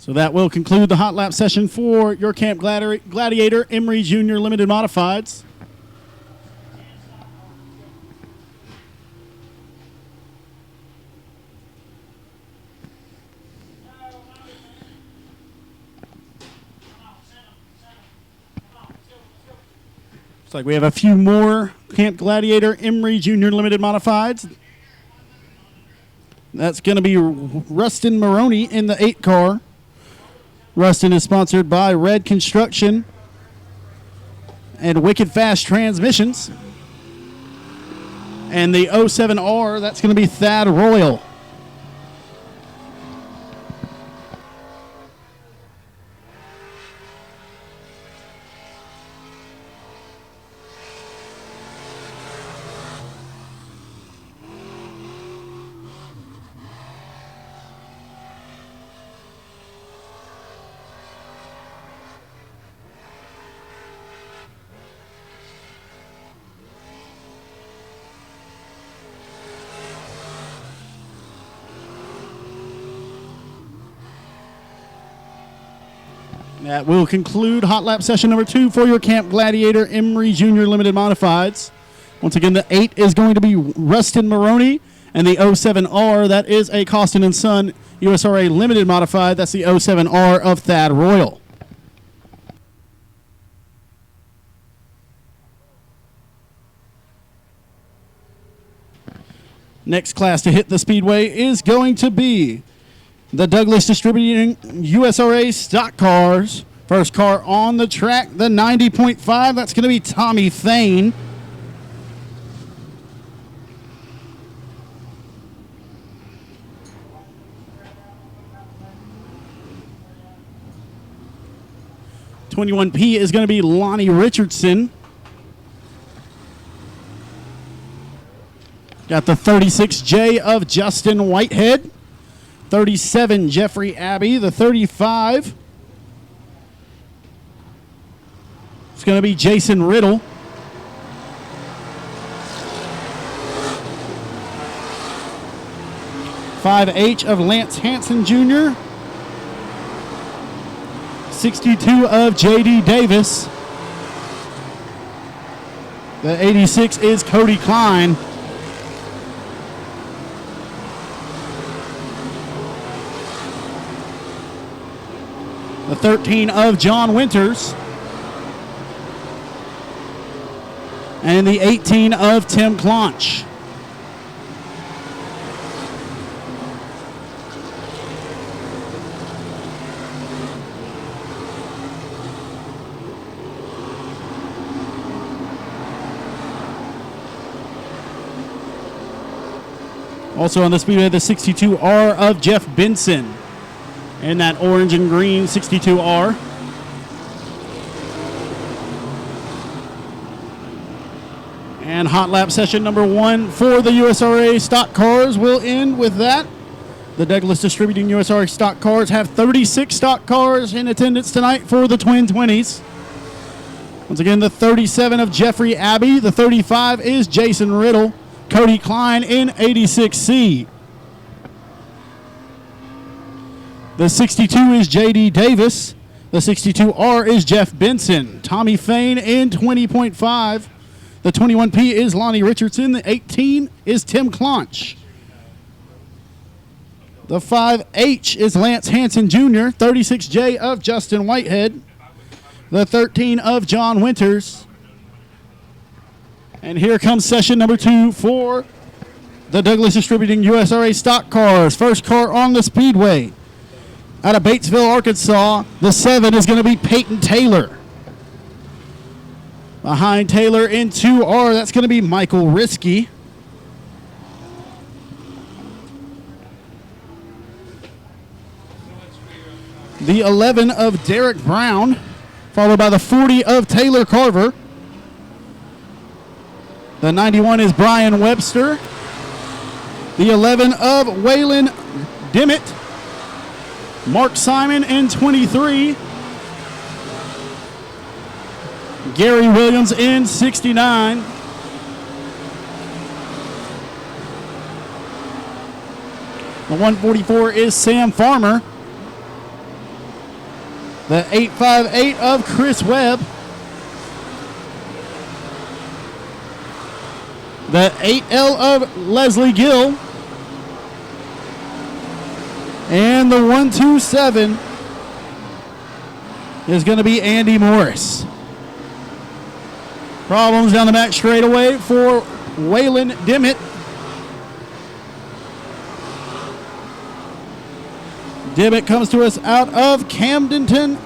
So that will conclude the hot lap session for your Camp Gladiator Emory Junior Limited Modifieds. Looks like we have a few more Camp Gladiator Emory Junior Limited Modifieds. That's going to be Rustin Maroney in the 8 car. Rustin is sponsored by Red Construction and Wicked Fast Transmissions. And the 07R, that's going to be Thad Royal. That will conclude hot lap session number 2 for your Camp Gladiator Emory Junior Limited Modifieds. Once again, the 8 is going to be Rustin Maroney, and the 07R, that is a Costin & Son USRA Limited Modified. That's the 07R of Thad Royal. Next class to hit the speedway is going to be the Douglas Distributing USRA stock cars. First car on the track, the 90.5. That's going to be Tommy Thane. .21P is going to be Lonnie Richardson. Got the 36J of Justin Whitehead. 37, Jeffrey Abbey. The 35, it's going to be Jason Riddle. .5H of Lance Hansen Jr. 62 of J.D. Davis. The 86 is Cody Klein. The 13 of John Winters. And the 18 of Tim Clonch. Also on the speedway, the 62R of Jeff Benson. And that orange and green 62R. And hot lap session number 1 for the USRA stock cars will end with that. The Douglas Distributing USRA stock cars have 36 stock cars in attendance tonight for the Twin 20s. Once again, the 37 of Jeffrey Abbey. The 35 is Jason Riddle. Cody Klein in 86C. The 62 is J.D. Davis. The 62R is Jeff Benson. Tommy Thane in 20.5. The 21P is Lonnie Richardson. The 18 is Tim Clonch. The 5H is Lance Hansen Jr. 36J of Justin Whitehead. The 13 of John Winters. And here comes session number 2 for the Douglas Distributing USRA stock cars. First car on the speedway. Out of Batesville, Arkansas, the 7 is going to be Peyton Taylor. Behind Taylor in 2R, that's going to be Michael Risky. The 11 of Derek Brown, followed by the 40 of Taylor Carver. The 91 is Brian Webster. The 11 of Waylon Dimmitt. Mark Simon in 23. Gary Williams in 69. The 144 is Sam Farmer. The 858 of Chris Webb. The 8L of Leslie Gill. And the 127 is going to be Andy Morris. Problems down the back straightaway for Waylon Dimmitt. Dimmitt comes to us out of Camdenton,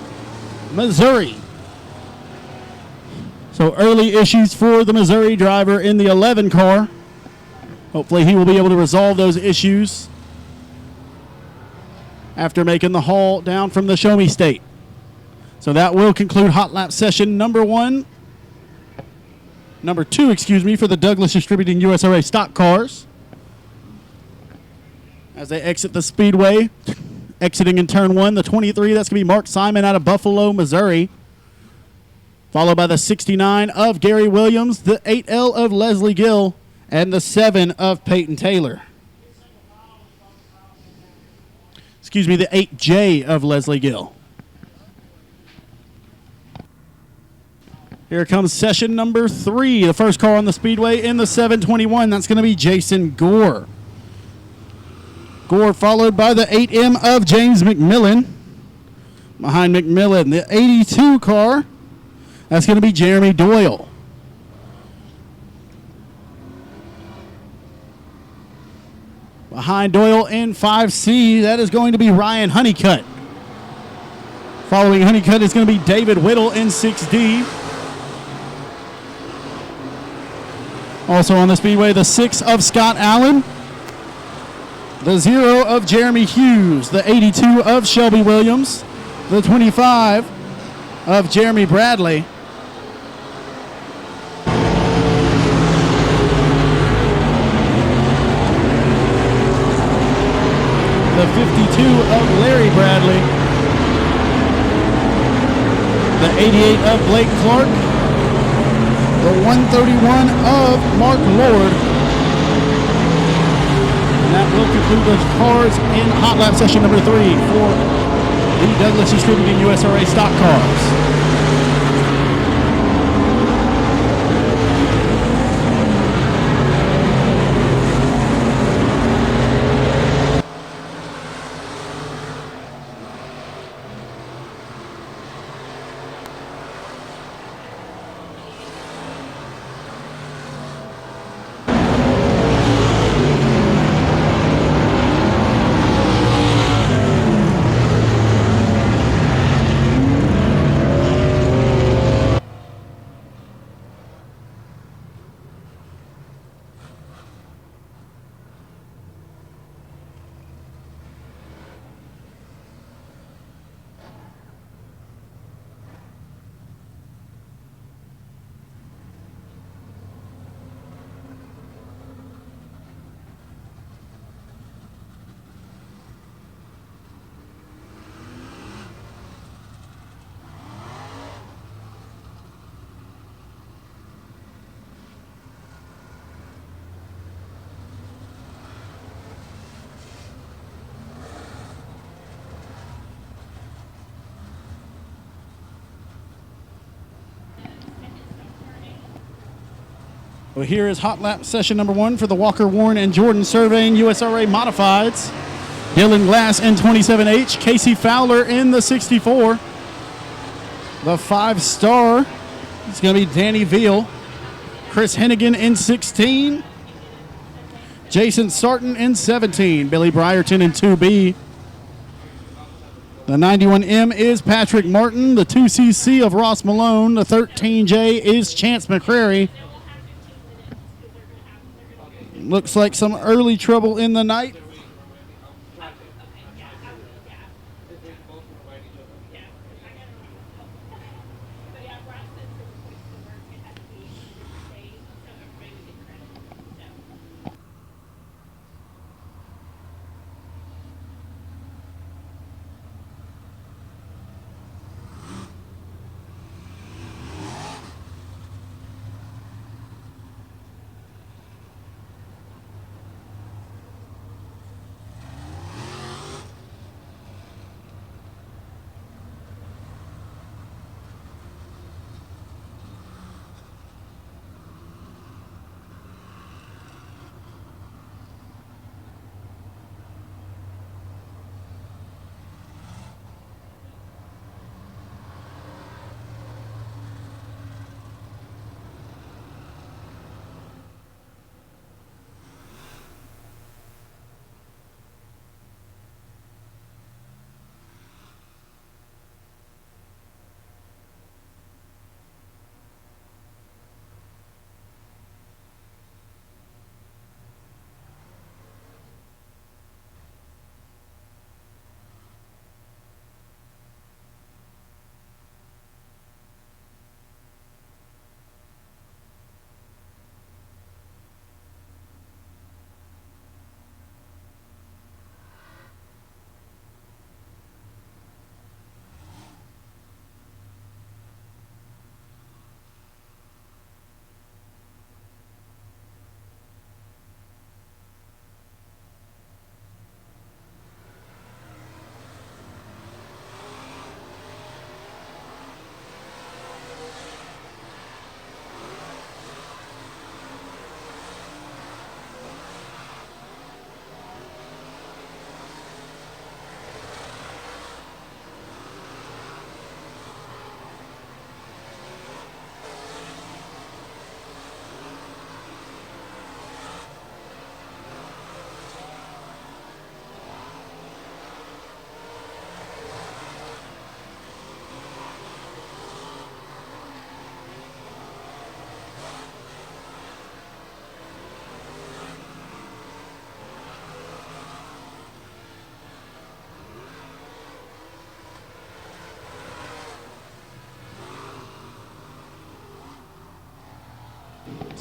Missouri. So early issues for the Missouri driver in the 11 car. Hopefully he will be able to resolve those issues after making the haul down from the Show Me State. So that will conclude hot lap session number two, for the Douglas Distributing USRA stock cars. As they exit the speedway, exiting in turn 1, the 23, that's going to be Mark Simon out of Buffalo, Missouri. Followed by the 69 of Gary Williams, the 8L of Leslie Gill, and the 7 of Peyton Taylor. The 8J of Leslie Gill. Here comes session number 3. The first car on the speedway in the 721. That's going to be Jason Gore. Gore followed by the 8M of James McMillan. Behind McMillan, the 82 car. That's going to be Jeremy Doyle. Behind Doyle in 5C, that is going to be Ryan Honeycutt. Following Honeycutt is going to be David Whittle in 6D. Also on the speedway, the 6 of Scott Allen. The 0 of Jeremy Hughes. The 82 of Shelby Williams. The 25 of Jeremy Bradley. The 52 of Larry Bradley. The 88 of Blake Clark. The 131 of Mark Lord. And that will conclude the cars in hot lap session number 3 for the Douglas Distributing USRA stock cars. Well, here is hot lap session number 1 for the Walker, Warren, and Jordan Surveying USRA Modifieds. Dylan Glass in 27H. Casey Fowler in the 64. The 5-star is going to be Danny Veal. Chris Hennigan in 16. Jason Sarton in 17. Billy Brierton in 2B. The 91M is Patrick Martin. The 2CC of Ross Malone. The 13J is Chance McCrary. Looks like some early trouble in the night.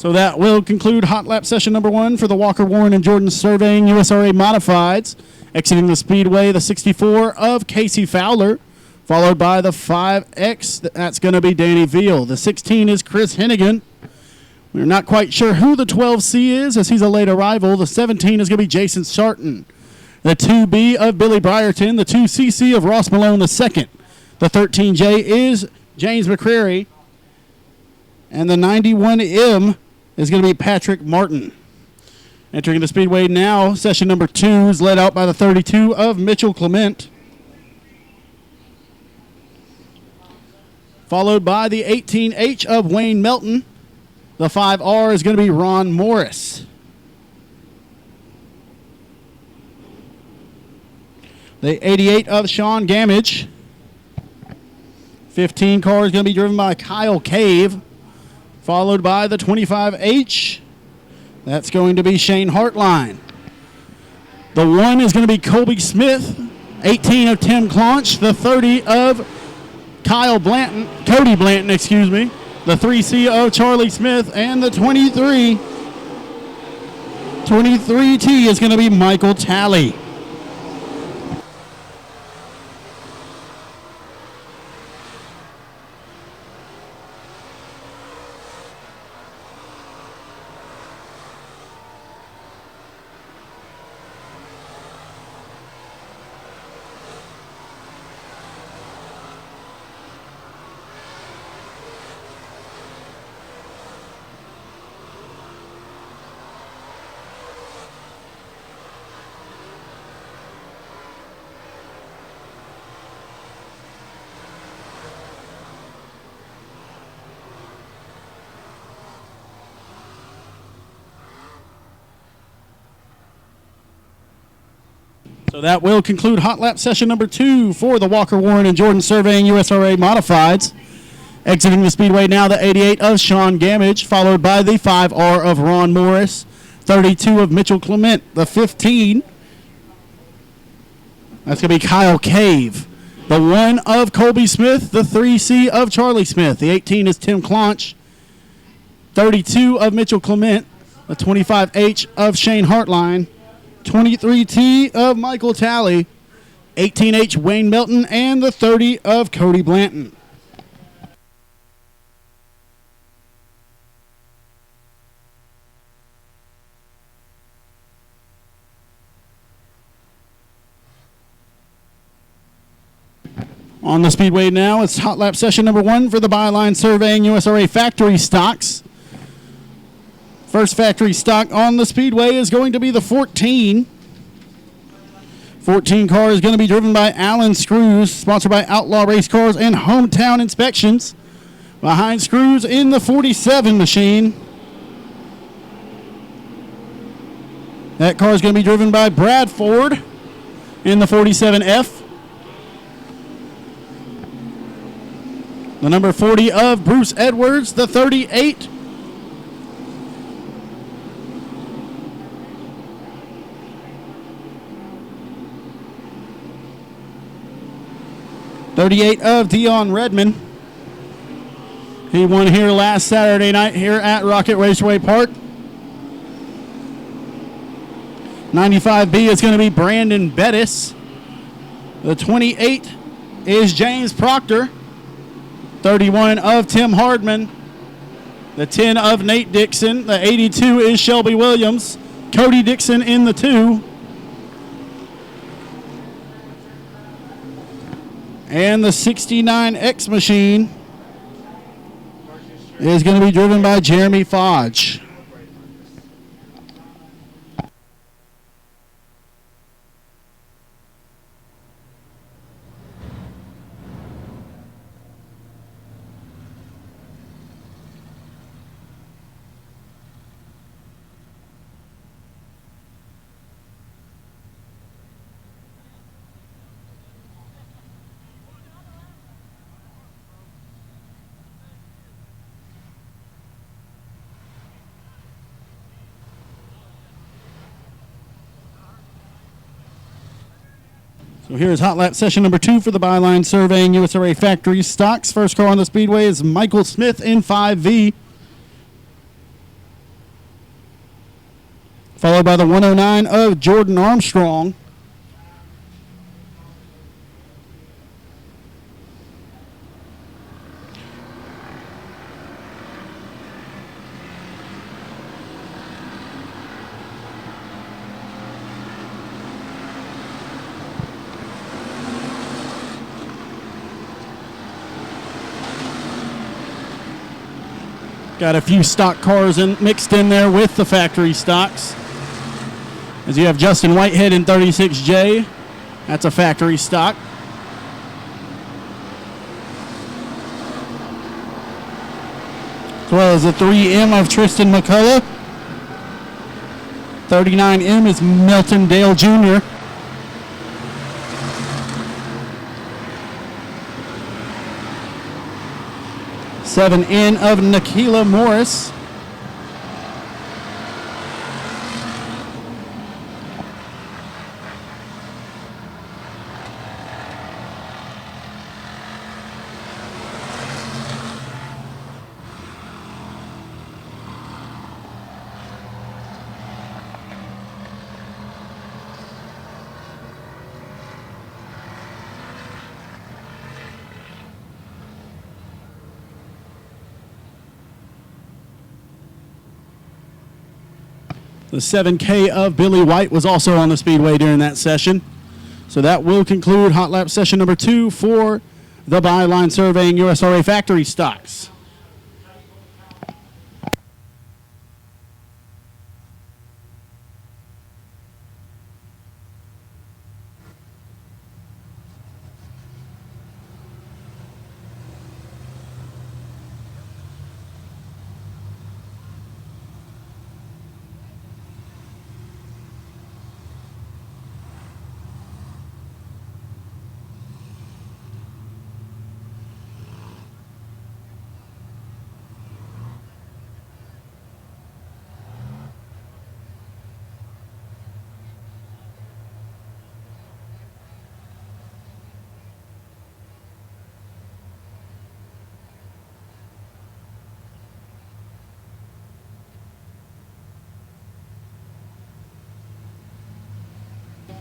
So that will conclude hot lap session number 1 for the Walker, Warren, and Jordan Surveying USRA Modifieds. Exiting the speedway, the 64 of Casey Fowler, followed by the 5X. That's going to be Danny Veal. The 16 is Chris Hennigan. We're not quite sure who the 12C is, as he's a late arrival. The 17 is going to be Jason Sarton. The 2B of Billy Brierton. The 2CC of Ross Malone the second. The 13J is James McCrary. And the 91M is going to be Patrick Martin. Entering the speedway now, session number 2 is led out by the 32 of Mitchell Clement. Followed by the 18H of Wayne Melton. The 5R is going to be Ron Morris. The 88 of Sean Gamage. 15 car is going to be driven by Kyle Cave. Followed by the 25H. That's going to be Shane Hartline. The 1 is going to be Colby Smith. 18 of Tim Claunch. The 30 of Cody Blanton, excuse me. The 3C of Charlie Smith. And the 23T is going to be Michael Talley. So that will conclude hot lap session number 2 for the Walker, Warren, and Jordan Surveying USRA Modifieds. Exiting the speedway now, the 88 of Sean Gamage, followed by the 5R of Ron Morris, 32 of Mitchell Clement, the 15. That's going to be Kyle Cave. The 1 of Colby Smith, the 3C of Charlie Smith. The 18 is Tim Claunch, 32 of Mitchell Clement, the 25H of Shane Hartline, 23T of Michael Talley, 18H Wayne Melton, and the 30 of Cody Blanton. On the speedway now, it's hot lap session number 1 for the Byline Surveying USRA Factory Stocks. First factory stock on the speedway is going to be the 14. 14 car is going to be driven by Alan Screws, sponsored by Outlaw Race Cars and Hometown Inspections. Behind Screws in the 47 machine. That car is going to be driven by Brad Ford in the 47F. The number 40 of Bruce Edwards, the 38. .38 of Dion Redmond. He won here last Saturday night here at Rocket Raceway Park. 95B is going to be Brandon Bettis. The 28 is James Proctor. 31 of Tim Hardman. The 10 of Nate Dixon. The 82 is Shelby Williams. Cody Dixon in the 2. And the 69X machine is going to be driven by Jeremy Fodge. So here's hot lap session number 2 for the Byline Surveying USRA Factory Stocks. First car on the speedway is Michael Smith in 5V. followed by the 109 of Jordan Armstrong. Got a few stock cars mixed in there with the factory stocks. As you have Justin Whitehead in 36J. That's a factory stock. As well as the 3M of Tristan McCullough. 39M is Milton Dale Jr. Seven N of Nikila Morris. The 7K of Billy White was also on the speedway during that session. So that will conclude Hot Lap session number 2 for the Byline Surveying USRA factory stocks.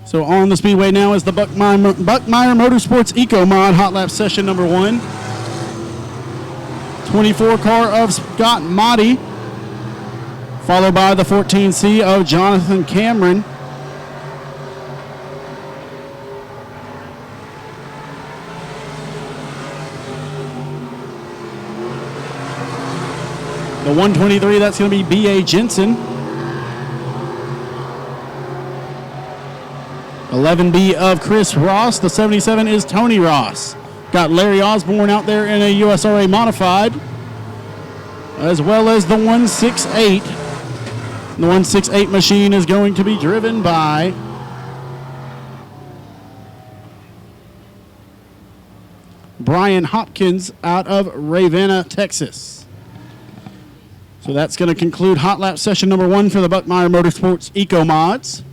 So on the speedway now is the Buckmeyer Motorsports Eco Mod Hot Lap session number 1. 24 car of Scott Motti, followed by the 14C of Jonathan Cameron. The 123, that's going to be B.A. Jensen. 11B of Chris Ross. The 77 is Tony Ross. Got Larry Osborne out there in a USRA modified, as well as the 168. The 168 machine is going to be driven by Brian Hopkins out of Ravenna, Texas. So that's going to conclude Hot Lap session number 1 for the Buckmeyer Motorsports Eco Mods.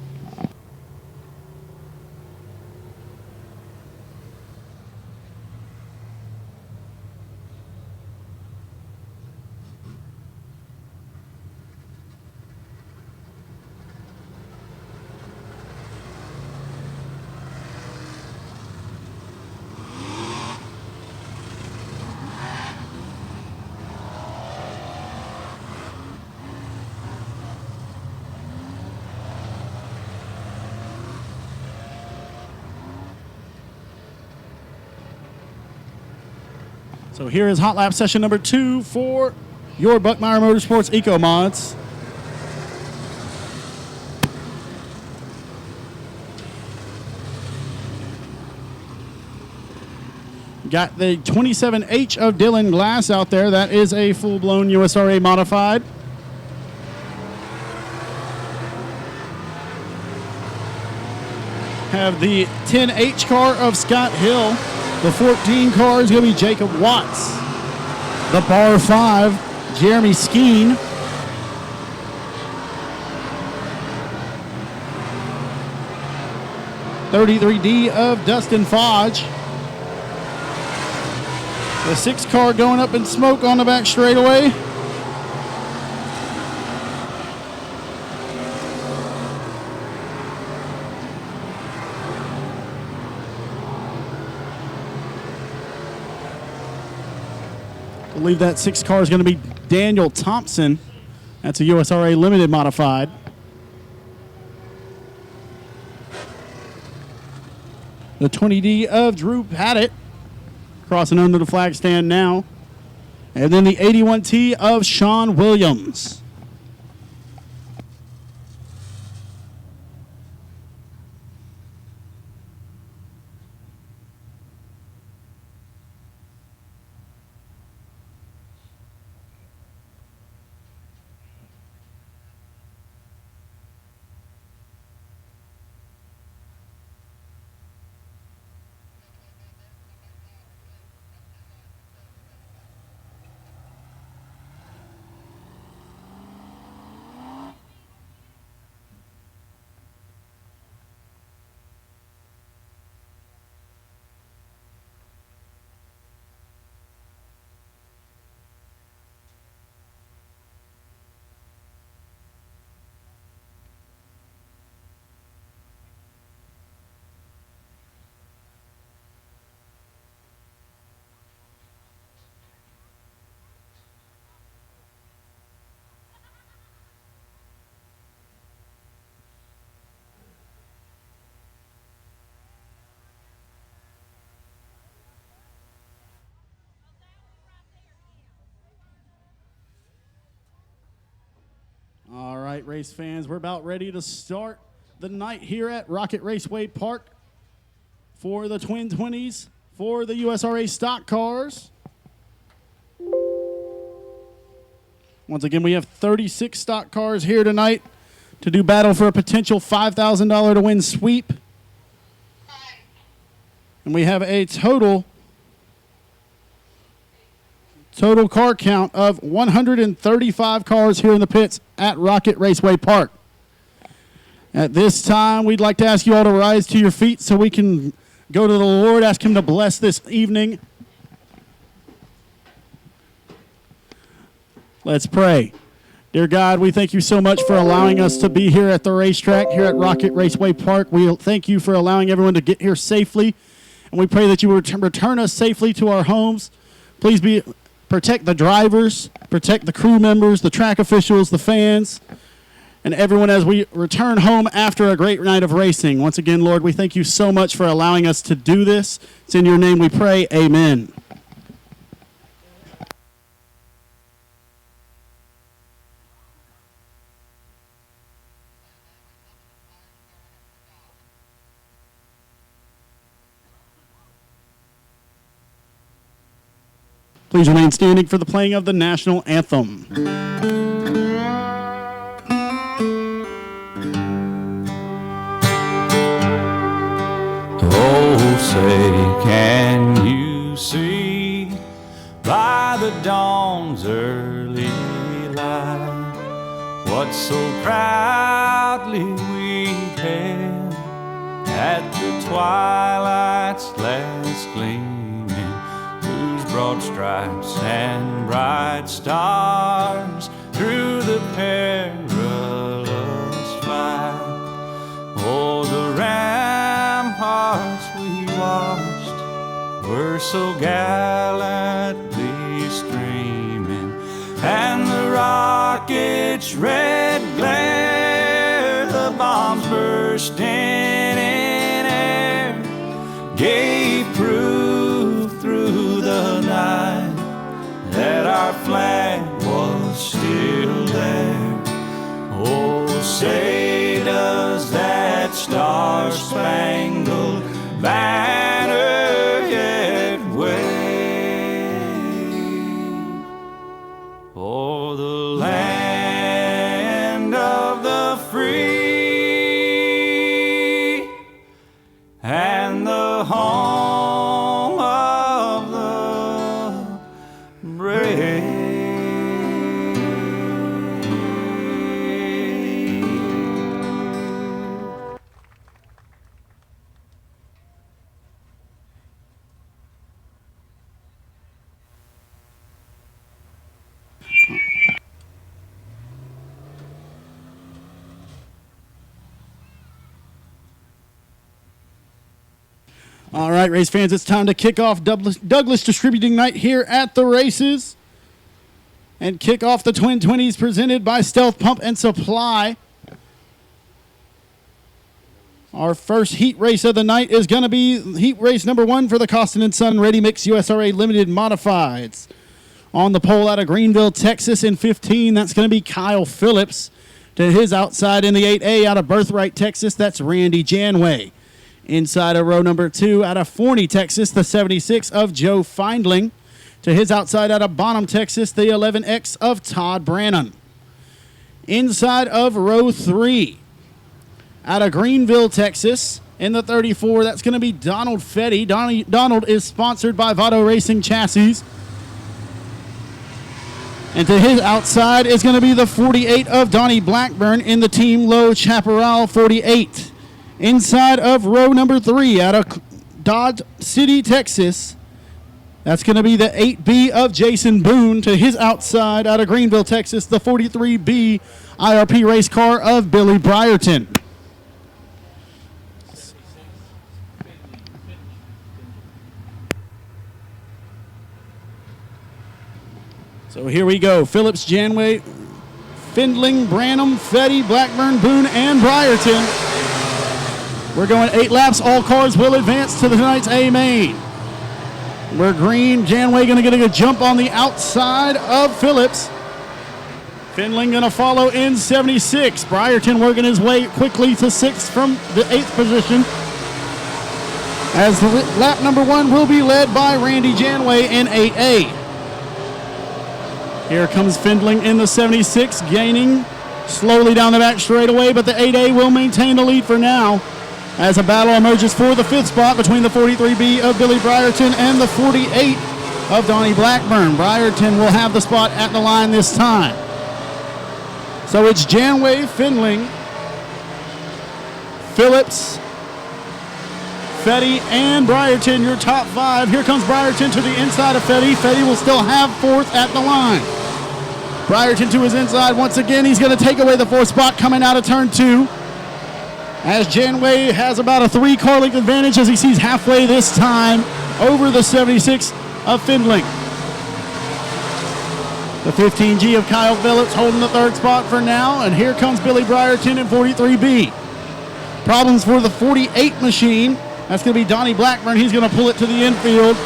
So here is Hot Lap session number 2 for your Buckmeyer Motorsports Eco Mods. Got the 27H of Dylan Glass out there. That is a full-blown USRA modified. Have the 10H car of Scott Hill. The 14 car is going to be Jacob Watts. The Bar 5, Jeremy Skeen. $33D of Dustin Fodge. The 6 car going up in smoke on the back straightaway. believe that 6 car is going to be Daniel Thompson. That's a USRA Limited modified. The 20D of Drew Paddock crossing under the flag stand now. And then the 81T of Sean Williams. All right, race fans, we're about ready to start the night here at Rocket Raceway Park for the Twin 20s for the USRA stock cars. Once again, we have 36 stock cars here tonight to do battle for a potential $5,000 to win sweep. And we have a total car count of 135 cars here in the pits at Rocket Raceway Park. At this time, we'd like to ask you all to rise to your feet so we can go to the Lord, ask him to bless this evening. Let's pray. Dear God, we thank you so much for allowing us to be here at the racetrack, here at Rocket Raceway Park. We thank you for allowing everyone to get here safely, and we pray that you will return us safely to our homes. Please protect the drivers, protect the crew members, the track officials, the fans, and everyone as we return home after a great night of racing. Once again, Lord, we thank you so much for allowing us to do this. It's in your name we pray. Amen. Please remain standing for the playing of the national anthem. Oh, say, can you see by the dawn's early light what so proudly we hailed at the twilight's last gleaming, broad stripes and bright stars through the perilous fight? Oh, the ramparts we watched were so gallantly streaming, and the rocket's red glare, the bombs bursting in air, gave proof through the night that our flag was still there. Oh, say does that star-spangled banner yet wave o'er the land of the free and the home of the brave? All right, race fans, it's time to kick off Douglas Distributing Night here at the races. and kick off the Twin 20s presented by Stealth Pump and Supply. Our first heat race of the night is going to be heat race number 1 for the Costin & Son Ready Mix USRA Limited Modifieds. On the pole out of Greenville, Texas in 15, that's going to be Kyle Phillips. To his outside in the 8A out of Birthright, Texas, that's Randy Janway. Inside of row number 2 out of Forney, Texas, the 76 of Joe Feindling. To his outside out of Bonham, Texas, the 11X of Todd Brannon. Inside of row 3 out of Greenville, Texas, in the 34, that's going to be Donald Fetty. Donald is sponsored by Votto Racing Chassis. And to his outside is going to be the 48 of Donnie Blackburn in the Team Low Chaparral 48. Inside of row number 3 out of Dodge City, Texas, that's going to be the 8B of Jason Boone. To his outside out of Greenville, Texas, the 43B IRP race car of Billy Brierton. So here we go. Phillips, Janway, Findling, Branham, Fetty, Blackburn, Boone, and Brierton. We're going 8 laps. All cars will advance to tonight's A main. We're green. Janway going to get a good jump on the outside of Phillips. Findling going to follow in 76. Brierton working his way quickly to 6th from the 8th position. As the lap number 1 will be led by Randy Janway in 8A. Here comes Findling in the 76, gaining slowly down the back straightaway, but the 8A will maintain the lead for now as a battle emerges for the 5th spot between the 43B of Billy Brierton and the 48 of Donnie Blackburn. Brierton will have the spot at the line this time. So it's Janway, Findling, Phillips, Fetty, and Brierton, your top 5. Here comes Brierton to the inside of Fetty. Fetty will still have 4th at the line. Brierton to his inside once again. He's going to take away the 4th spot coming out of turn 2. As Janway has about a 3-car length advantage as he sees halfway this time over the 76 of Findling. The 15G of Kyle Phillips holding the 3rd spot for now. And here comes Billy Brierton in 43B. Problems for the 48 machine. That's going to be Donnie Blackburn. He's going to pull it to the infield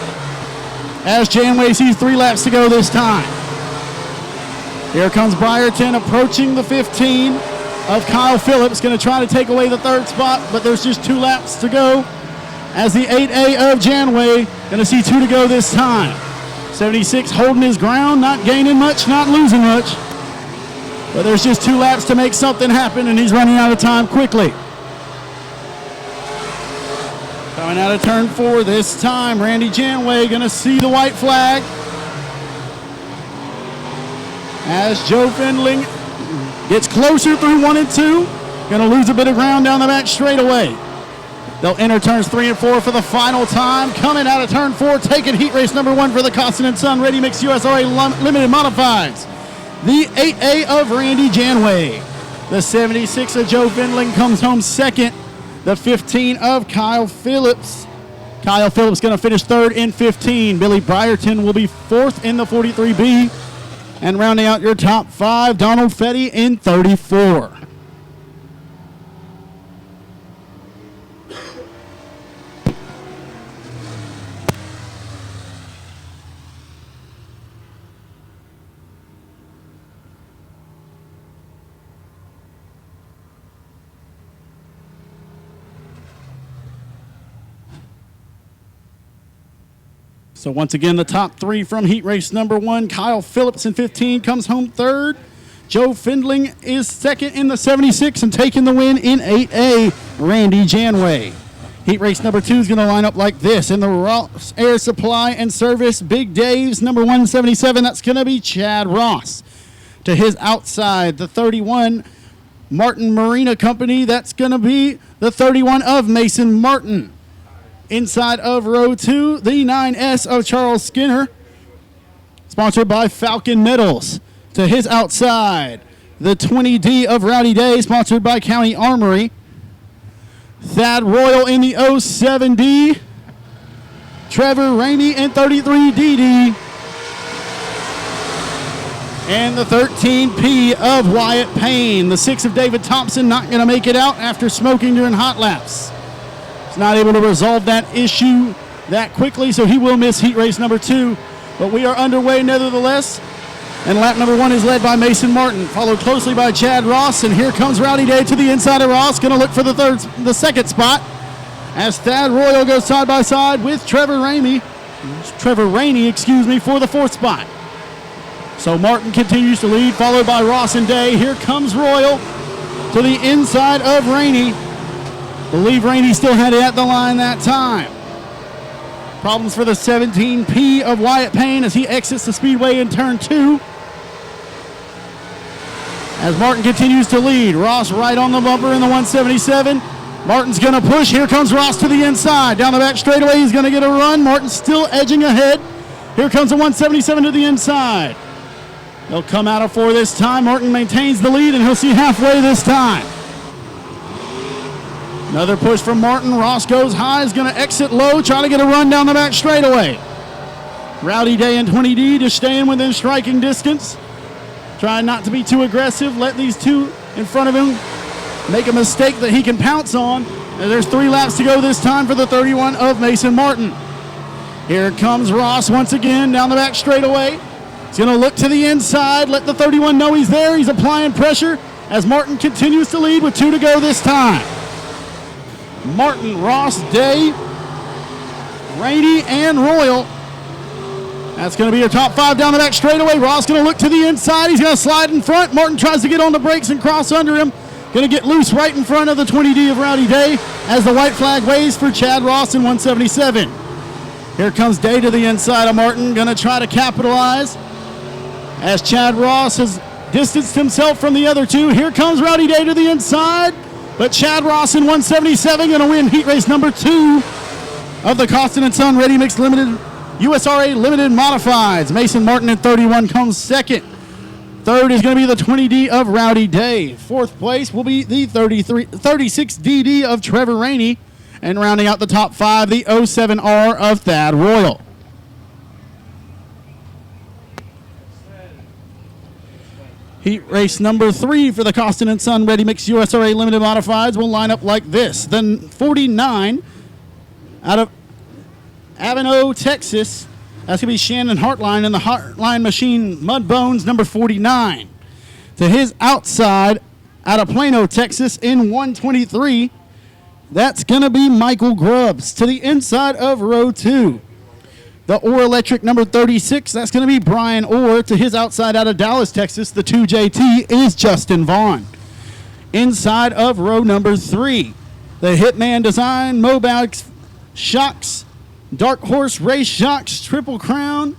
as Janway sees 3 laps to go this time. Here comes Brierton approaching the 15 of Kyle Phillips. Going to try to take away the 3rd spot, but there's just 2 laps to go. As the 8A of Janway, going to see 2 to go this time. 76 holding his ground, not gaining much, not losing much. But there's just 2 laps to make something happen, and he's running out of time quickly. Coming out of turn 4 this time, Randy Janway going to see the white flag. As Joe Findling gets closer through 1 and 2, going to lose a bit of ground down the back straightaway. They'll enter turns 3 and 4 for the final time. Coming out of turn 4, taking heat race number 1 for the Costin & Son Ready Mix USRA Limited Modifieds. The 8A of Randy Janway. The 76 of Joe Findling comes home 2nd. The 15 of Kyle Phillips. Kyle Phillips going to finish 3rd in 15. Billy Brierton will be 4th in the 43B. And rounding out your top 5, Donald Fetty in 34. So once again, the top 3 from heat race number 1. Kyle Phillips in 15 comes home 3rd. Joe Findling is 2nd in the 76 and taking the win in 8A, Randy Janway. Heat race number 2 is going to line up like this. In the Ross Air Supply and Service, Big Dave's number 177, that's going to be Chad Ross. To his outside, the 31 Martin Marina Company, that's going to be the 31 of Mason Martin. Inside of row 2, the 9S of Charles Skinner, sponsored by Falcon Metals. To his outside, the 20D of Rowdy Day, sponsored by County Armory. Thad Royal in the 07D. Trevor Ramey in 33DD. And the 13P of Wyatt Payne. The 6 of David Thompson not going to make it out after smoking during hot laps. He's not able to resolve that issue that quickly, so he will miss heat race number 2. But we are underway nevertheless. And lap number 1 is led by Mason Martin, followed closely by Chad Ross. And here comes Rowdy Day to the inside of Ross, going to look for the second spot. As Thad Royal goes side by side with Trevor Rainey, for the 4th spot. So Martin continues to lead, followed by Ross and Day. Here comes Royal to the inside of Rainey. Believe Rainey still had it at the line that time. Problems for the 17P of Wyatt Payne as he exits the speedway in turn 2. As Martin continues to lead, Ross right on the bumper in the 177. Martin's going to push. Here comes Ross to the inside. Down the back straightaway, he's going to get a run. Martin's still edging ahead. Here comes the 177 to the inside. They'll come out of 4 this time. Martin maintains the lead, and he'll see halfway this time. Another push from Martin. Ross goes high, is going to exit low, try to get a run down the back straightaway. Rowdy Day and 20D just staying within striking distance. Trying not to be too aggressive. Let these two in front of him make a mistake that he can pounce on. And there's 3 laps to go this time for the 31 of Mason Martin. Here comes Ross once again down the back straightaway. He's going to look to the inside, let the 31 know he's there. He's applying pressure as Martin continues to lead with 2 to go this time. Martin, Ross, Day, Rainey, and Royal. That's going to be your top 5 down the back straightaway. Ross going to look to the inside. He's going to slide in front. Martin tries to get on the brakes and cross under him. Going to get loose right in front of the 20D of Rowdy Day as the white flag waves for Chad Ross in 177. Here comes Day to the inside of Martin. Going to try to capitalize as Chad Ross has distanced himself from the other 2. Here comes Rowdy Day to the inside. But Chad Ross in 177 going to win heat race number 2 of the Costin & Son Ready Mix Limited USRA Limited Modifieds. Mason Martin in 31 comes second. Third is going to be the 20D of Rowdy Day. 4th place will be the 36DD of Trevor Rainey. And rounding out the top 5, the 07R of Thad Royal. Heat race number 3 for the Costin & Son Ready Mix USRA Limited Modifieds will line up like this. Then 49 out of Avano, Texas. That's going to be Shannon Hartline in the Hartline Machine Mud Bones number 49. To his outside out of Plano, Texas in 123. That's going to be Michael Grubbs. To the inside of row 2. The Orr Electric number 36, that's going to be Brian Orr. To his outside out of Dallas, Texas, the 2JT is Justin Vaughn. Inside of row number 3, the Hitman Design Mobags Shocks, Dark Horse Race Shocks, Triple Crown,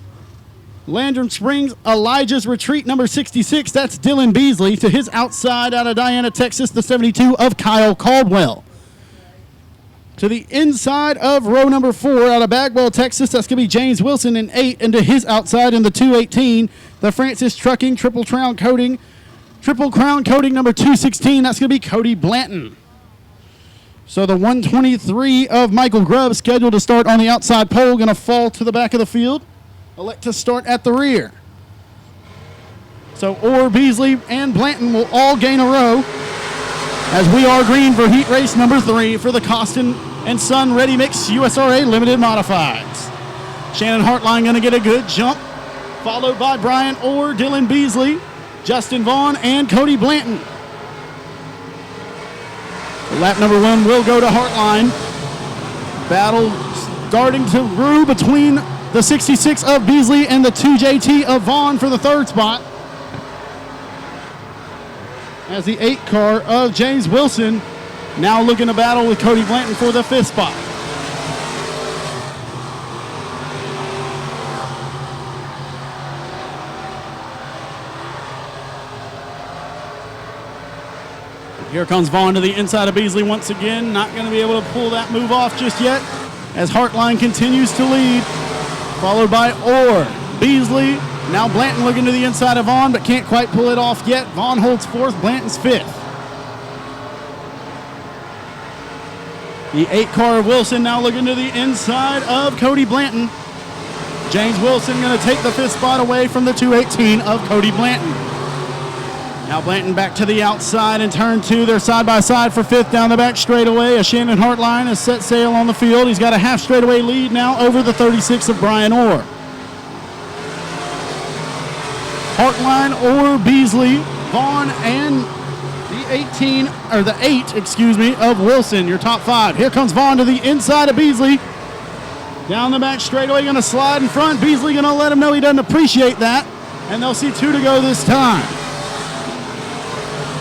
Landrum Springs, Elijah's Retreat number 66, that's Dylan Beasley. To his outside out of Diana, Texas, the 72 of Kyle Caldwell. To the inside of row number 4 out of Bagwell, Texas, that's going to be James Wilson in 8. And to his outside in the 218, the Francis Trucking Triple Crown Coating number 216, that's going to be Cody Blanton. So the 123 of Michael Grubb scheduled to start on the outside pole, going to fall to the back of the field. Elect to start at the rear. So Orr, Beasley, and Blanton will all gain a row as we are green for heat race number 3 for the Costin & Son Ready Mix USRA Limited Modifieds. Shannon Hartline going to get a good jump, followed by Brian Orr, Dylan Beasley, Justin Vaughn, and Cody Blanton. Lap number 1 will go to Hartline. Battle starting to brew between the 66 of Beasley and the 2JT of Vaughn for the 3rd spot. As the 8 car of James Wilson now looking to battle with Cody Blanton for the 5th spot. Here comes Vaughn to the inside of Beasley once again. Not going to be able to pull that move off just yet as Hartline continues to lead, followed by Orr, Beasley. Now Blanton looking to the inside of Vaughn, but can't quite pull it off yet. Vaughn holds 4th, Blanton's 5th. The 8 car of Wilson now looking to the inside of Cody Blanton. James Wilson going to take the fifth spot away from the 218 of Cody Blanton. Now Blanton back to the outside in turn two. They're side by side for fifth down the back straightaway. A Shannon Hartline has set sail on the field. He's got a half straightaway lead now over the 36 of Brian Orr. Hartline, Orr, Beasley, Vaughn, and the 8 of Wilson, your top five. Here comes Vaughn to the inside of Beasley. Down the back straightaway, going to slide in front. Beasley going to let him know he doesn't appreciate that. And they'll see 2 to go this time.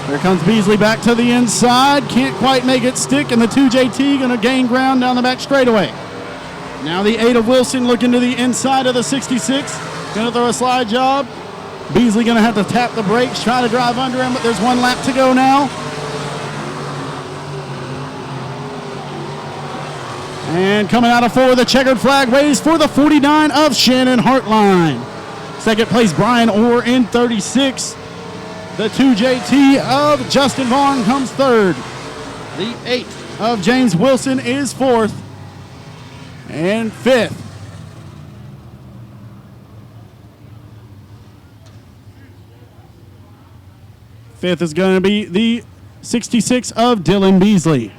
Here comes Beasley back to the inside. Can't quite make it stick, and the 2JT going to gain ground down the back straightaway. Now the 8 of Wilson looking to the inside of the 66. Going to throw a slide job. Beasley going to have to tap the brakes, try to drive under him, but there's 1 lap to go now. And coming out of 4, the checkered flag waves for the 49 of Shannon Hartline. Second place, Brian Orr in 36. The 2JT of Justin Vaughn comes third. The 8 of James Wilson is fourth. And fifth. Fifth is going to be the 66 of Dylan Beasley.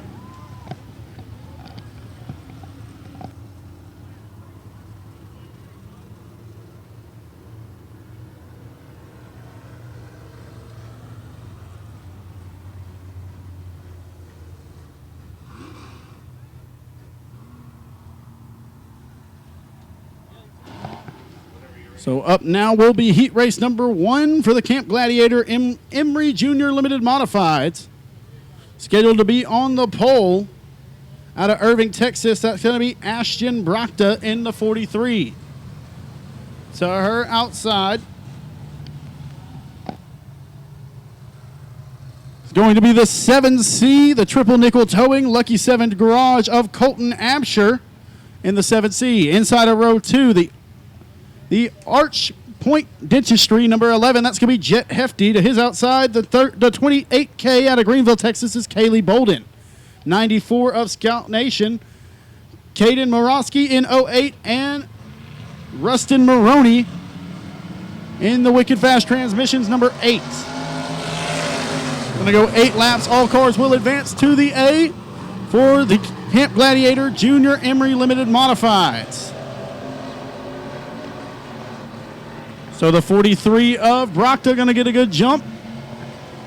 So up now will be heat race number 1 for the Camp Gladiator Emory Junior Limited Modifieds. Scheduled to be on the pole out of Irving, Texas. That's going to be Ashton Brockta in the 43. To her outside. It's going to be the 7C, the triple nickel towing, Lucky 7 Garage of Colton Absher in the 7C. Inside of row 2, the Arch Point Dentistry, number 11. That's going to be Jet Hefty. To his outside, the 28K out of Greenville, Texas, is Kaylee Bolden. 94 of Scout Nation, Caden Morosky in 08, and Rustin Maroney in the Wicked Fast Transmissions, number 8. Going to go 8 laps. All cars will advance to the A for the Camp Gladiator Junior Emory Limited Modifieds. So the 43 of Brockta going to get a good jump.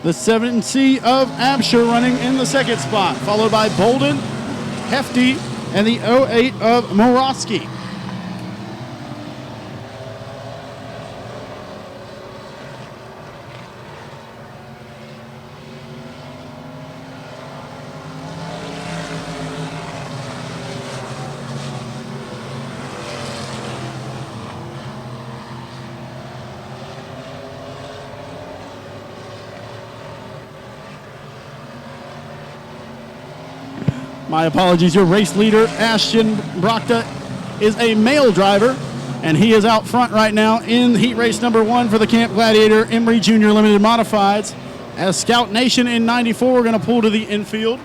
The 7C of Absher running in the second spot, followed by Bolden, Hefty, and the 08 of Morosky. My apologies, your race leader, Ashton Brockta, is a male driver, and he is out front right now in heat race number 1 for the Camp Gladiator Emory Junior Limited Modifieds. As Scout Nation in 94, we're going to pull to the infield.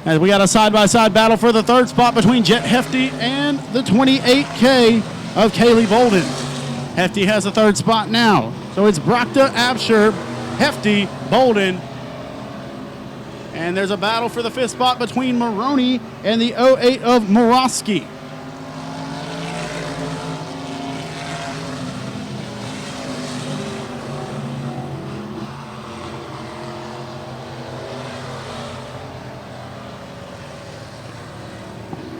As we got a side-by-side battle for the third spot between Jet Hefty and the 28K of Kaylee Bolden. Hefty has the third spot now. So it's Brockta, Absher, Hefty, Bolden. And there's a battle for the fifth spot between Maroney and the 08 of Morosky.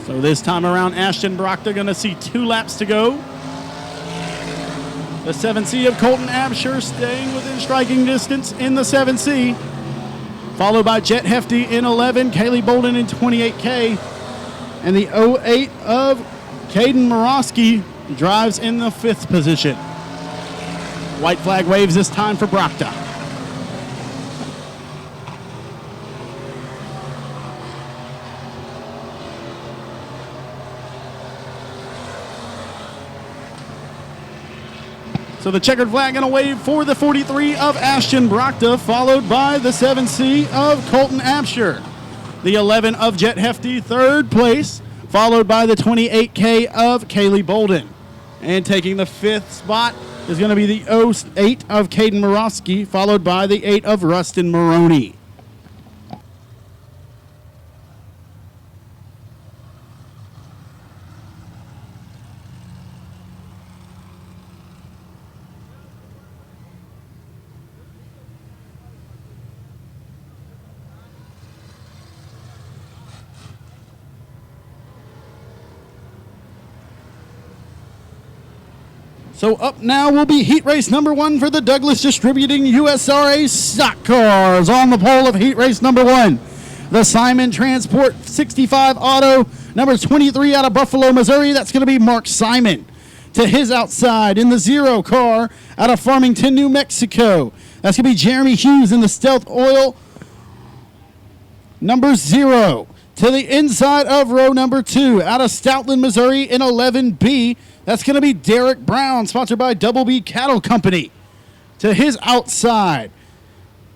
So this time around, Ashton Brockta going to see 2 laps to go. The 7C of Colton Absher staying within striking distance in the 7C. Followed by Jet Hefty in 11, Kaylee Bolden in 28K, and the 08 of Caden Morosky drives in the 5th position. White flag waves this time for Brockta. So the checkered flag going to wave for the 43 of Ashton Brockta, followed by the 7C of Colton Absher. The 11 of Jet Hefty, third place. followed by the 28K of Kaylee Bolden. And taking the 5th spot is going to be the 08 of Caden Morofsky, followed by the 8 of Rustin Maroney. So up now will be heat race number 1 for the Douglas Distributing USRA stock cars. On the pole of heat race number 1, the Simon Transport 65 Auto, number 23 out of Buffalo, Missouri. That's going to be Mark Simon. To his outside in the 0 car out of Farmington, New Mexico. That's going to be Jeremy Hughes in the Stealth Oil, number 0. To the inside of row number 2 out of Stoutland, Missouri in 11B. That's going to be Derek Brown, sponsored by Double B Cattle Company. To his outside,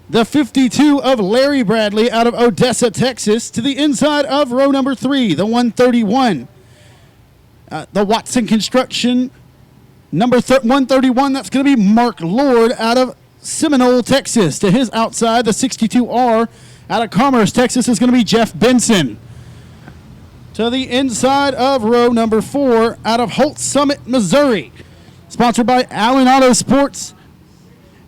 the 52 of Larry Bradley out of Odessa, Texas. To the inside of row number 3, the 131. The Watson Construction, number 131. That's going to be Mark Lord out of Seminole, Texas. To his outside, the 62R out of Commerce, Texas, is going to be Jeff Benson. To the inside of row number 4 out of Holt Summit, Missouri. Sponsored by Allen Auto Sports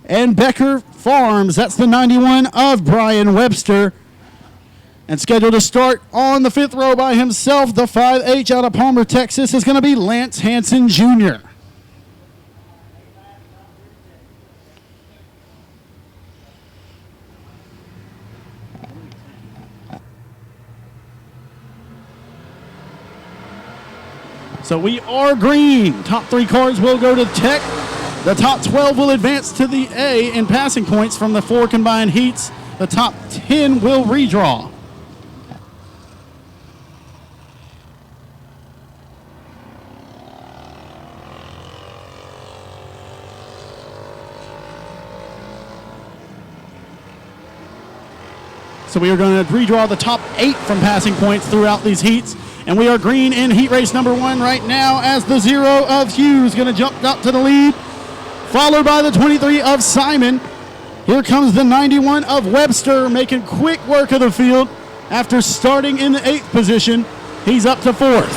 and Becker Farms. That's the 91 of Brian Webster. And scheduled to start on the 5th row by himself, the 5H out of Palmer, Texas, is going to be Lance Hansen Jr. So we are green. Top 3 cars will go to Tech. The top 12 will advance to the A in passing points from the 4 combined heats. The top 10 will redraw. So we are going to redraw the top 8 from passing points throughout these heats. And we are green in heat race number 1 right now as the 0 of Hughes going to jump up to the lead, followed by the 23 of Simon. Here comes the 91 of Webster making quick work of the field after starting in the 8th position. He's up to 4th.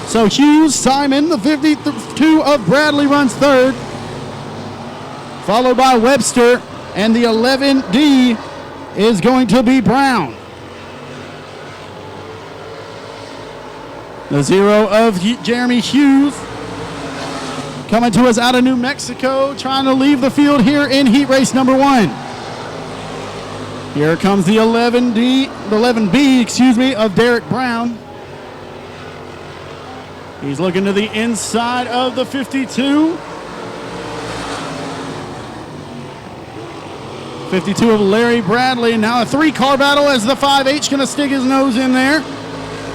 So Hughes, Simon, the 52 of Bradley runs 3rd, followed by Webster, and the 11D is going to be Brown. The 0 of Jeremy Hughes coming to us out of New Mexico, trying to leave the field here in heat race number 1. Here comes the 11B, of Derek Brown. He's looking to the inside of the 52. 52 of Larry Bradley. Now a 3-car battle as the 5H going to stick his nose in there.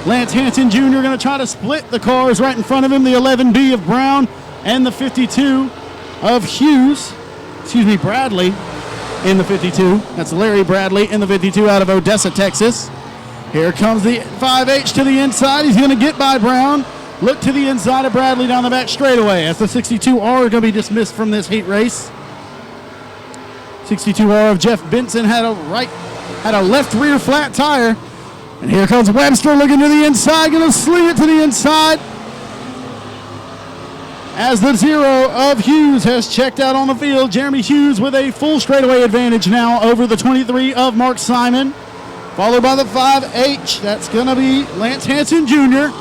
Lance Hansen Jr. going to try to split the cars right in front of him. The 11B of Brown and the 52 of Bradley in the 52. That's Larry Bradley in the 52 out of Odessa, Texas. Here comes the 5H to the inside. He's going to get by Brown. Look to the inside of Bradley down the back straightaway as the 62R are going to be dismissed from this heat race. 62R of Jeff Benson had a left rear flat tire. And here comes Webster looking to the inside, going to sling it to the inside. As the 0 of Hughes has checked out on the field, Jeremy Hughes with a full straightaway advantage now over the 23 of Mark Simon, followed by the 5H. That's going to be Lance Hansen Jr.,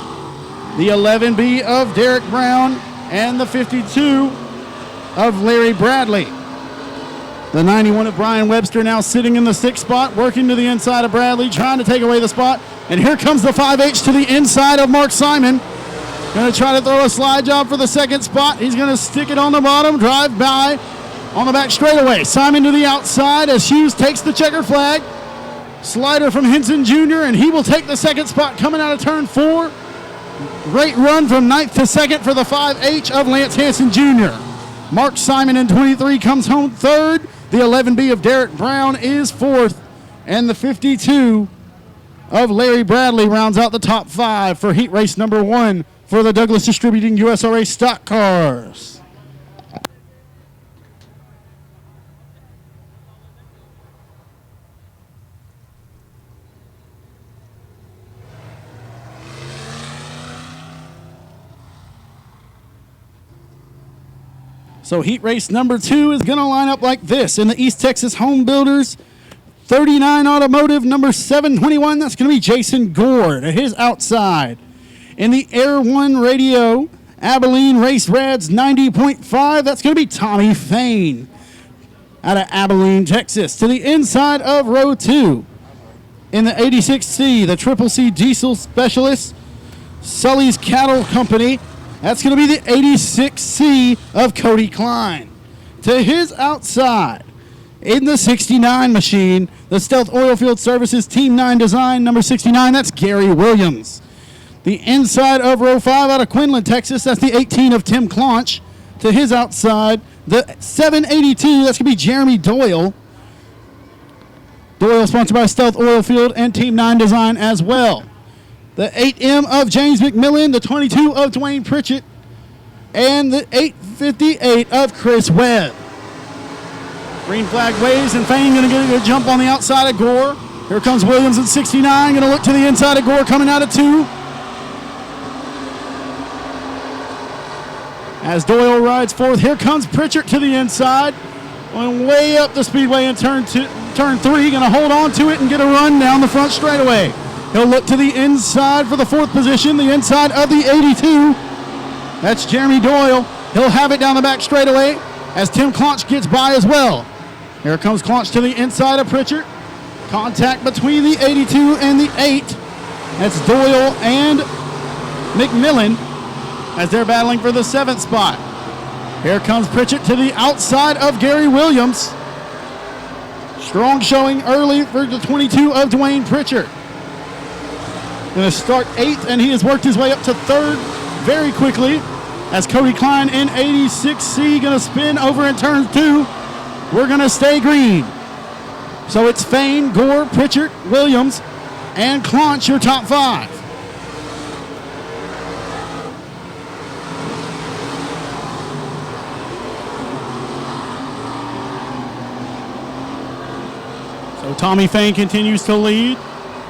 the 11B of Derek Brown, and the 52 of Larry Bradley. The 91 of Brian Webster now sitting in the 6th spot, working to the inside of Bradley, trying to take away the spot. And here comes the 5H to the inside of Mark Simon. Going to try to throw a slide job for the 2nd spot. He's going to stick it on the bottom, drive by on the back straightaway. Simon to the outside as Hughes takes the checker flag. Slider from Henson Jr., and he will take the 2nd spot coming out of turn 4. Great run from 9th to 2nd for the 5H of Lance Hansen Jr. Mark Simon in 23 comes home 3rd. The 11B of Derek Brown is 4th. And the 52 of Larry Bradley rounds out the top 5 for heat race number 1 for the Douglas Distributing USRA stock cars. So heat race number 2 is going to line up like this. In the East Texas Home Builders 39 Automotive number 721, that's going to be Jason Gore to his outside. In the Air 1 Radio Abilene Race Rads 90.5, that's going to be Tommy Fain out of Abilene, Texas. To the inside of row 2. In the 86C, the Triple C Diesel Specialist, Sully's Cattle Company, that's going to be the 86C of Cody Klein. To his outside, in the 69 machine, the Stealth Oilfield Services Team 9 Design number 69, that's Gary Williams. The inside of row 5 out of Quinlan, Texas, that's the 18 of Tim Claunch. To his outside, the 782, that's going to be Jeremy Doyle. Doyle sponsored by Stealth Oilfield and Team 9 Design as well. The 8M of James McMillan, the 22 of Dwayne Pritchett, and the 858 of Chris Webb. Green flag waves, and Fain going to get a good jump on the outside of Gore. Here comes Williams at 69, going to look to the inside of Gore, coming out of 2. As Doyle rides forth, here comes Pritchett to the inside, going way up the speedway in turn 3, going to hold on to it and get a run down the front straightaway. He'll look to the inside for the 4th position, the inside of the 82. That's Jeremy Doyle. He'll have it down the back straightaway as Tim Claunch gets by as well. Here comes Claunch to the inside of Pritchard. Contact between the 82 and the 8. That's Doyle and McMillan as they're battling for the 7th spot. Here comes Pritchett to the outside of Gary Williams. Strong showing early for the 22 of Dwayne Pritchard. Going to start 8th, and he has worked his way up to 3rd very quickly as Cody Klein in 86C going to spin over in turn 2. We're going to stay green. So it's Fain, Gore, Pritchard, Williams, and Claunch, your top 5. So Tommy Fain continues to lead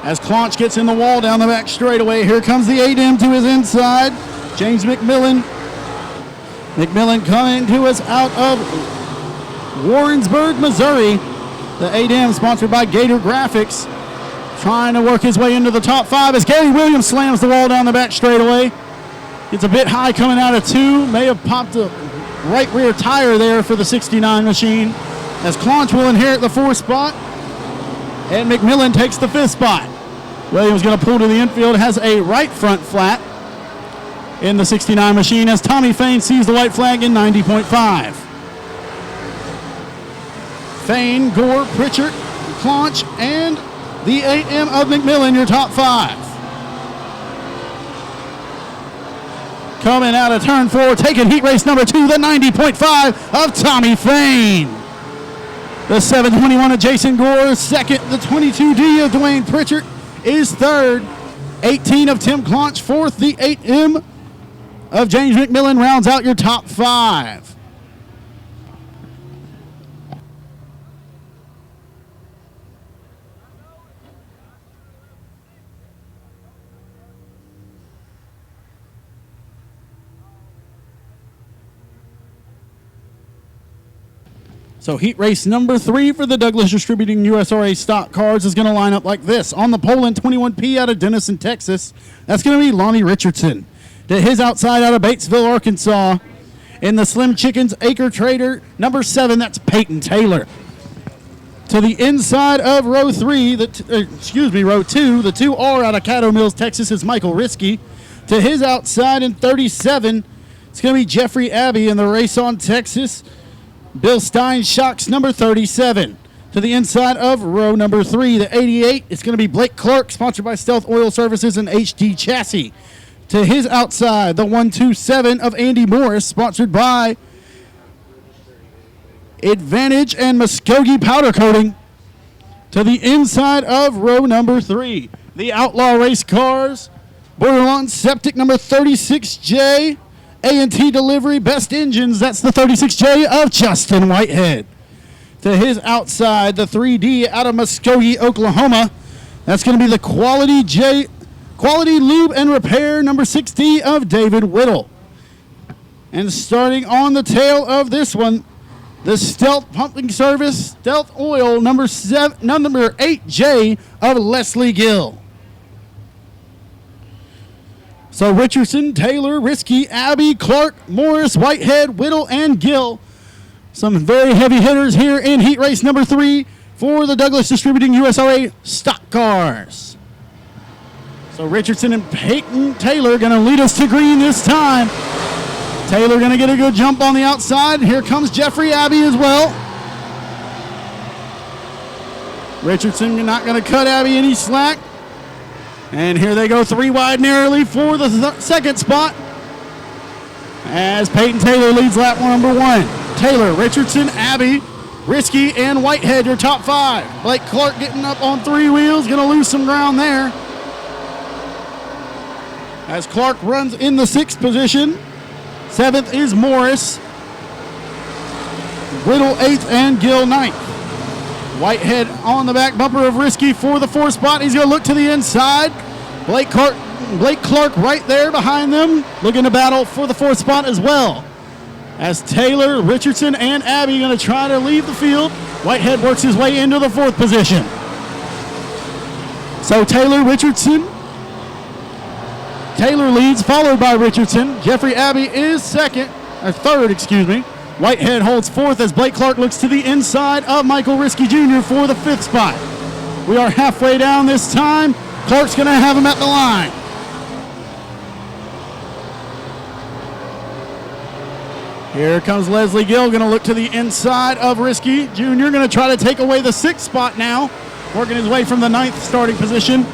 as Claunch gets in the wall down the back straightaway. Here comes the 8M to his inside. James McMillan. McMillan coming to us out of Warrensburg, Missouri. The 8M sponsored by Gator Graphics. Trying to work his way into the top 5 as Gary Williams slams the wall down the back straightaway. Gets a bit high coming out of 2. May have popped a right rear tire there for the 69 machine as Claunch will inherit the 4th spot. And McMillan takes the 5th spot. Williams going to pull to the infield, has a right front flat in the 69 machine as Tommy Fain sees the white flag in 90.5. Fain, Gore, Pritchard, Claunch, and the 8M of McMillan, your top 5. Coming out of turn 4, taking heat race number 2, the 90.5 of Tommy Fain. The 721 of Jason Gore is 2nd. The 22D of Dwayne Pritchard is 3rd. 18 of Tim Claunch 4th. The 8M of James McMillan rounds out your top 5. So heat race number 3 for the Douglas Distributing USRA stock cars is going to line up like this. On the pole in 21P out of Denison, Texas, that's going to be Lonnie Richardson. To his outside out of Batesville, Arkansas. In the Slim Chickens Acre Trader number 7, that's Peyton Taylor. To the inside of row 3, row 2, the 2R out of Caddo Mills, Texas is Michael Risky. To his outside in 37, it's going to be Jeffrey Abbey in the Race on Texas. Bill Stein Shocks number 37. To the inside of row number 3, the 88, it's going to be Blake Clark, sponsored by Stealth Oil Services and HD Chassis. To his outside, the 127 of Andy Morris, sponsored by Advantage and Muskogee Powder Coating. To the inside of row number 3, The Outlaw Race Cars, Borderline Septic number 36J, A&T Delivery, Best Engines, that's the 36J of Justin Whitehead. To his outside, the 3D out of Muskogee, Oklahoma, that's going to be the Quality Lube and Repair number 60 of David Whittle. And starting on the tail of this one, the Stealth Pumping Service, Stealth Oil number 8J of Leslie Gill. So Richardson, Taylor, Risky, Abbey, Clark, Morris, Whitehead, Whittle, and Gill. Some very heavy hitters here in heat race number 3 for the Douglas Distributing USRA stock cars. So Richardson and Peyton Taylor going to lead us to green this time. Taylor going to get a good jump on the outside. Here comes Jeffrey Abbey as well. Richardson not going to cut Abbey any slack. And here they go 3 wide narrowly for the second spot as Peyton Taylor leads lap number 1. Taylor, Richardson, Abbey, Risky, and Whitehead, your top 5. Blake Clark getting up on 3 wheels, going to lose some ground there. As Clark runs in the 6th position. 7th is Morris. Whittle 8th and Gill 9th. Whitehead on the back bumper of Risky for the 4th spot. He's going to look to the inside. Blake Clark right there behind them, looking to battle for the 4th spot as well. As Taylor, Richardson, and Abbey going to try to leave the field. Whitehead works his way into the 4th position. So Taylor leads, followed by Richardson. Jeffrey Abbey is 3rd, excuse me. Whitehead holds 4th as Blake Clark looks to the inside of Michael Risky Jr. for the 5th spot. We are halfway down this time. Clark's going to have him at the line. Here comes Leslie Gill, going to look to the inside of Risky Jr. Going to try to take away the 6th spot now, working his way from the 9th starting position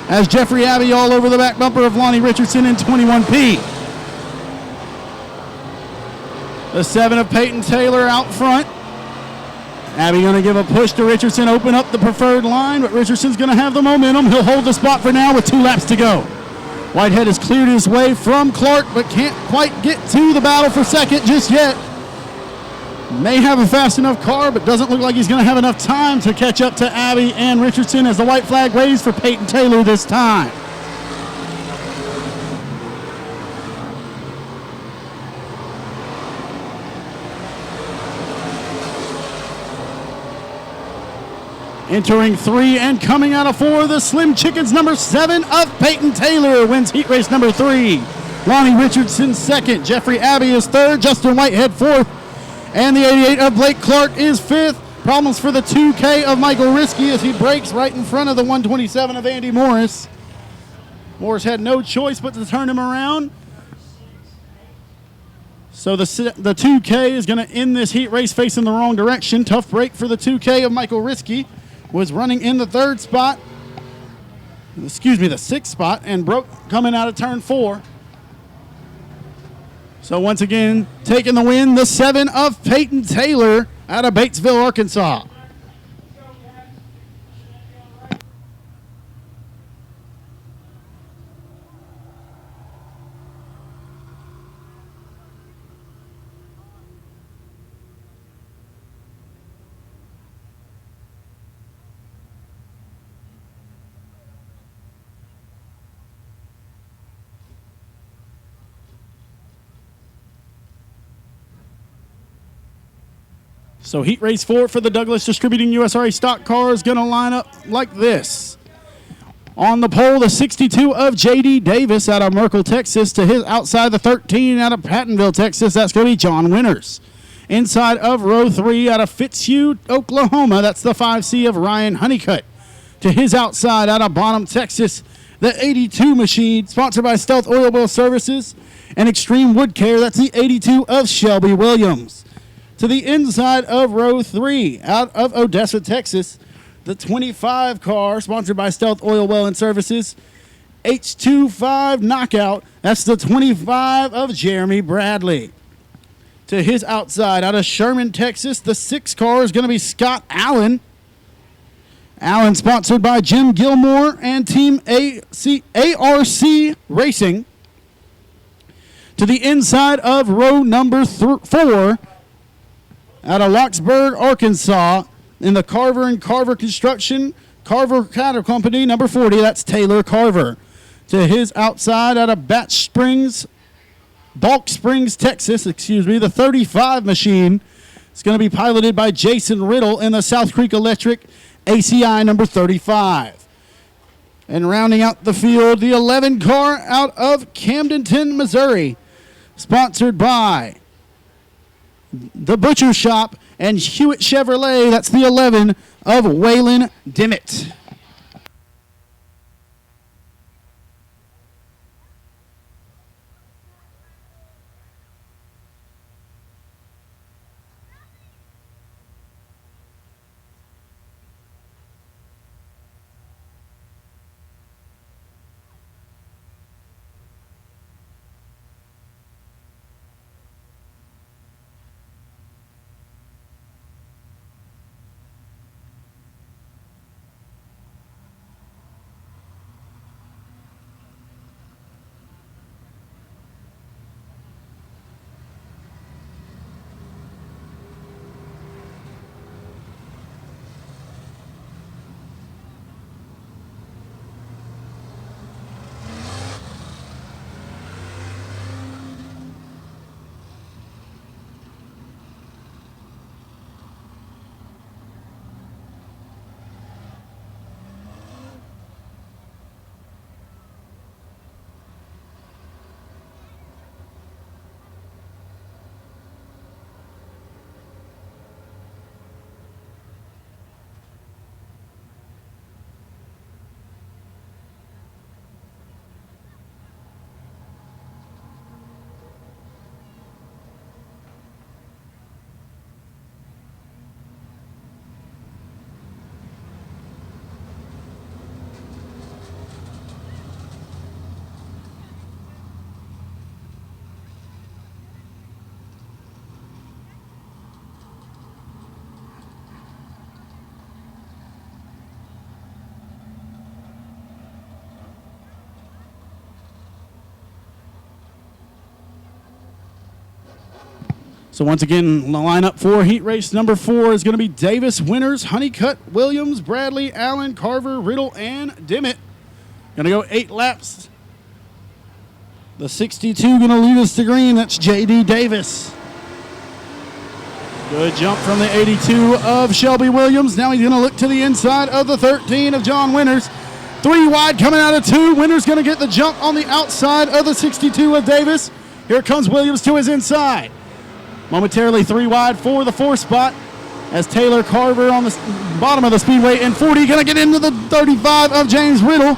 as Jeffrey Abbey all over the back bumper of Lonnie Richardson in 21P. The 7 of Peyton Taylor out front. Abbey going to give a push to Richardson, open up the preferred line, but Richardson's going to have the momentum. He'll hold the spot for now with 2 laps to go. Whitehead has cleared his way from Clark, but can't quite get to the battle for 2nd just yet. May have a fast enough car, but doesn't look like he's going to have enough time to catch up to Abbey and Richardson as the white flag waves for Peyton Taylor this time. Entering 3 and coming out of 4, the Slim Chickens number 7 of Peyton Taylor wins heat race number 3. Lonnie Richardson 2nd, Jeffrey Abbey is 3rd, Justin Whitehead 4th, and the 88 of Blake Clark is 5th. Problems for the 2K of Michael Risky as he breaks right in front of the 127 of Andy Morris. Morris had no choice but to turn him around. So the 2K is going to end this heat race facing the wrong direction. Tough break for the 2K of Michael Risky. Was running in the 3rd spot, the 6th spot, and broke coming out of turn 4. So once again, taking the win, the 7 of Peyton Taylor out of Batesville, Arkansas. So heat race 4 for the Douglas Distributing USRA stock car is going to line up like this. On the pole, the 62 of J.D. Davis out of Merkel, Texas, to his outside, the 13 out of Pattonville, Texas. That's going to be John Winters. Inside of row 3 out of Fitzhugh, Oklahoma. That's the 5C of Ryan Honeycutt. To his outside out of Bonham, Texas, the 82 machine, sponsored by Stealth Oil Well Services and Extreme Wood Care. That's the 82 of Shelby Williams. To the inside of row 3, out of Odessa, Texas, the 25 car, sponsored by Stealth Oil Well and Services, H25 Knockout. That's the 25 of Jeremy Bradley. To his outside, out of Sherman, Texas, the 6 car is going to be Scott Allen. Allen sponsored by Jim Gilmore and Team ARC Racing. To the inside of row number 4 out of Locksburg, Arkansas, in the Carver and Carver Construction, Carver Cattle Company, number 40, that's Taylor Carver. To his outside out of Balk Springs, Texas, the 35 machine. It's going to be piloted by Jason Riddle in the South Creek Electric ACI number 35. And rounding out the field, the 11 car out of Camdenton, Missouri, sponsored by the Butcher Shop and Hewitt Chevrolet. That's the 11 of Waylon Dimmitt. So once again, the lineup for heat race number 4 is going to be Davis, Winters, Honeycutt, Williams, Bradley, Allen, Carver, Riddle, and Dimmitt. Going to go 8 laps. The 62 going to lead us to green. That's J.D. Davis. Good jump from the 82 of Shelby Williams. Now he's going to look to the inside of the 13 of John Winters. 3 wide coming out of 2. Winters going to get the jump on the outside of the 62 of Davis. Here comes Williams to his inside. Momentarily 3 wide for the 4 spot as Taylor Carver on the bottom of the speedway in 40 going to get into the 35 of James Riddle.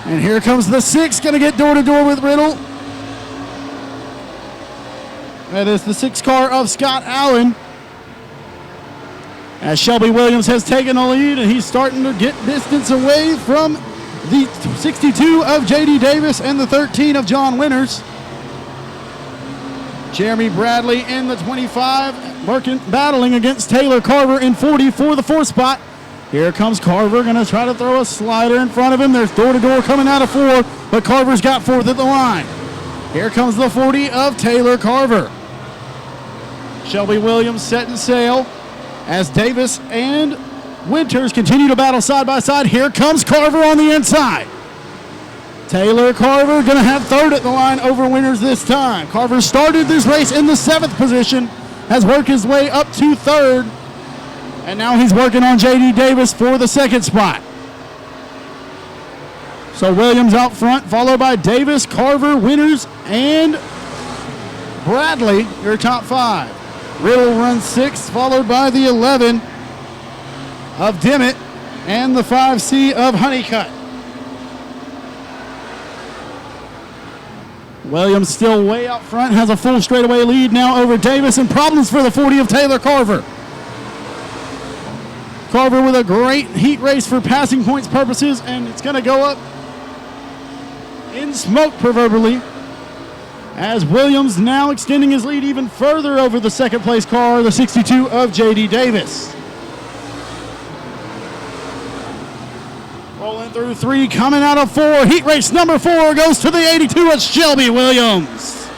And here comes the 6, going to get door-to-door with Riddle. That is the 6 car of Scott Allen. As Shelby Williams has taken the lead and he's starting to get distance away from the 62 of J.D. Davis and the 13 of John Winters. Jeremy Bradley in the 25, battling against Taylor Carver in 40 for the 4 spot. Here comes Carver, going to try to throw a slider in front of him. There's door-to-door coming out of 4, but Carver's got 4th at the line. Here comes the 40 of Taylor Carver. Shelby Williams setting sail as Davis and Winters continue to battle side by side. Here comes Carver on the inside. Taylor Carver going to have 3rd at the line over Winters this time. Carver started this race in the 7th position, has worked his way up to 3rd, and now he's working on J.D. Davis for the 2nd spot. So Williams out front, followed by Davis, Carver, Winters, and Bradley, your top 5. Riddle runs 6th, followed by the 11 of Dimmitt and the 5C of Honeycutt. Williams still way out front, has a full straightaway lead now over Davis, and problems for the 40 of Taylor Carver. Carver with a great heat race for passing points purposes, and it's going to go up in smoke proverbially, as Williams now extending his lead even further over the 2nd place car, the 62 of J.D. Davis. Rolling through 3, coming out of 4. Heat race number 4 goes to the 82. It's Shelby Williams.